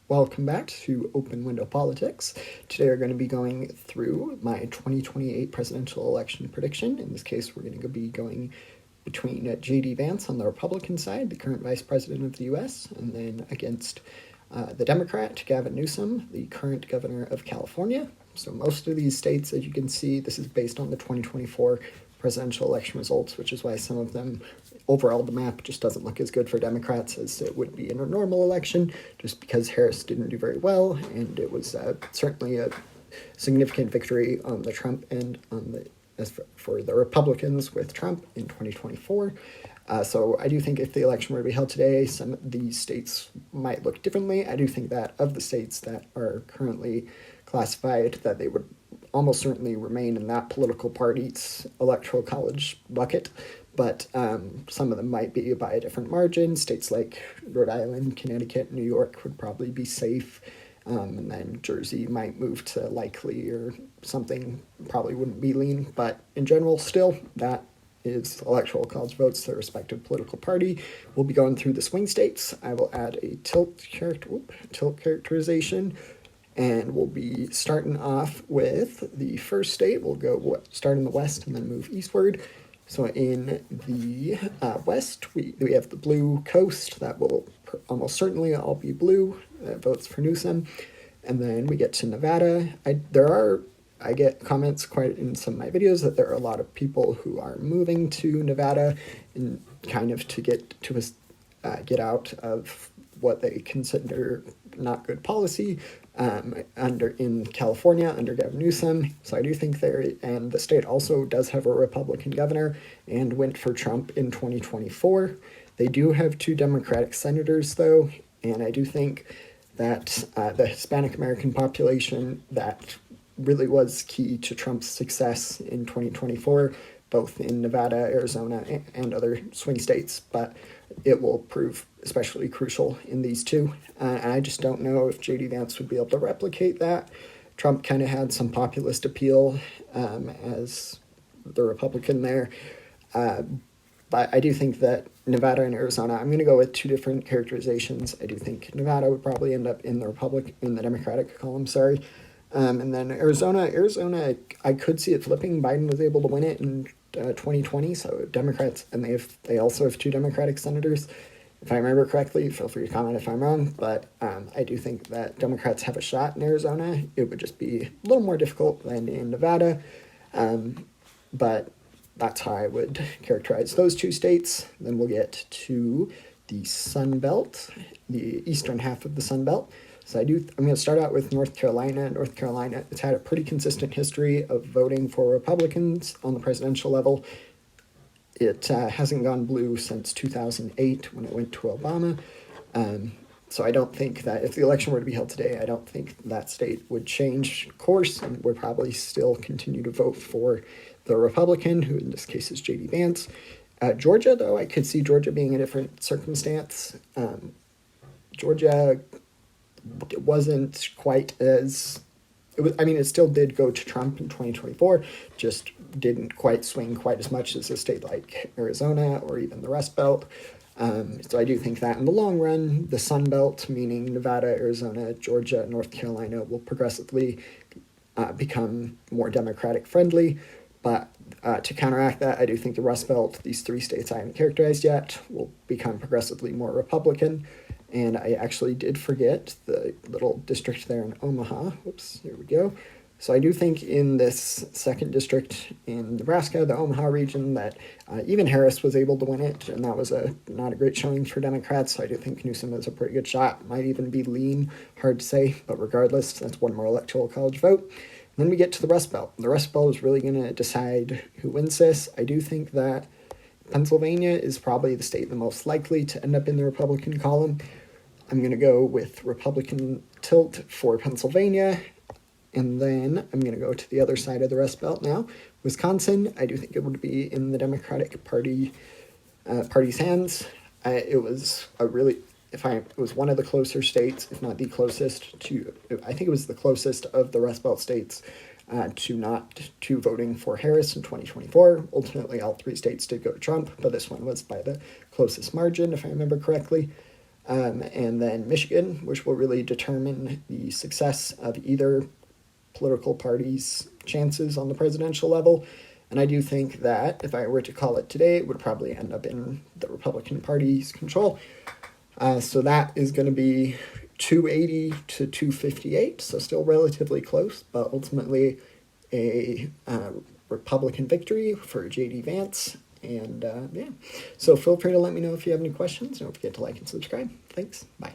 Welcome back to Open Window Politics. Today we're going to be going through my 2028 presidential election prediction. In this case, we're going to be going between J.D. Vance on the Republican side, the current Vice President of the U.S., and then against the Democrat, Gavin Newsom, the current Governor of California. So most of these states, as you can see, this is based on the 2024 presidential election results, which is why some of them, overall, the map just doesn't look as good for Democrats as it would be in a normal election, just because Harris didn't do very well, and it was certainly a significant victory on the Trump end for the Republicans with Trump in 2024. So I do think if the election were to be held today, some of these states might look differently. I do think that of the states that are currently classified, that they would almost certainly remain in that political party's electoral college bucket, but some of them might be by a different margin. States like Rhode Island, Connecticut, New York would probably be safe, and then Jersey might move to likely or something, probably wouldn't be lean, but in general, still, that is electoral college votes to their respective political party. We'll be going through the swing states. I will add a tilt characterization, and we'll be starting off with the first state. We'll start in the west and then move eastward. So in the west, we have the blue coast. That will almost certainly all be blue. Votes for Newsom. And then we get to Nevada. I get comments quite in some of my videos that there are a lot of people who are moving to Nevada and kind of to get out of what they consider not good policy in California under Gavin Newsom. So I do think and the state also does have a Republican governor and went for Trump in 2024. They do have two Democratic senators though, and I do think that the Hispanic American population that really was key to Trump's success in 2024, both in Nevada, Arizona, and other swing states, but it will prove especially crucial in these two. I just don't know if J.D. Vance would be able to replicate that. Trump kind of had some populist appeal as the Republican there. But I do think that Nevada and Arizona, I'm going to go with two different characterizations. I do think Nevada would probably end up in the Democratic column, and then Arizona, I could see it flipping. Biden was able to win it in 2020, so Democrats, and they also have two Democratic senators. If I remember correctly, feel free to comment if I'm wrong, but I do think that Democrats have a shot in Arizona. It would just be a little more difficult than in Nevada, but that's how I would characterize those two states. Then we'll get to the Sun Belt, the eastern half of the Sun Belt. So I'm going to start out with North Carolina. North Carolina, it's had a pretty consistent history of voting for Republicans on the presidential level. It hasn't gone blue since 2008 when it went to Obama. So I don't think that if the election were to be held today, I don't think that state would change course and would probably still continue to vote for the Republican, who in this case is J.D. Vance. Georgia, though, I could see Georgia being a different circumstance. Georgia wasn't quite as... it still did go to Trump in 2024, just didn't quite swing quite as much as a state like Arizona or even the Rust Belt. So I do think that in the long run, the Sun Belt, meaning Nevada, Arizona, Georgia, North Carolina, will progressively become more Democratic friendly. But to counteract that, I do think the Rust Belt, these three states I haven't characterized yet, will become progressively more Republican. And I actually did forget the little district there in Omaha. Whoops, here we go. So I do think in this second district in Nebraska, the Omaha region, that even Harris was able to win it, and that was not a great showing for Democrats. So I do think Newsom is a pretty good shot. Might even be lean, hard to say, but regardless, that's one more electoral college vote. Then we get to the Rust Belt. The Rust Belt is really going to decide who wins this. I do think that Pennsylvania is probably the state the most likely to end up in the Republican column. I'm going to go with Republican tilt for Pennsylvania, and then I'm going to go to the other side of the Rust Belt now. Wisconsin, I do think it would be in the Democratic party's hands. It was one of the closer states, if not the closest I think it was the closest of the Rust Belt states to voting for Harris in 2024. Ultimately, all three states did go to Trump, but this one was by the closest margin, if I remember correctly. and then Michigan, which will really determine the success of either political party's chances on the presidential level. And I do think that if I were to call it today, it would probably end up in the Republican Party's control. So that is going to be 280 to 258, so still relatively close, but ultimately a Republican victory for J.D. Vance. And yeah, so feel free to let me know if you have any questions. Don't forget to like and subscribe. Thanks. Bye.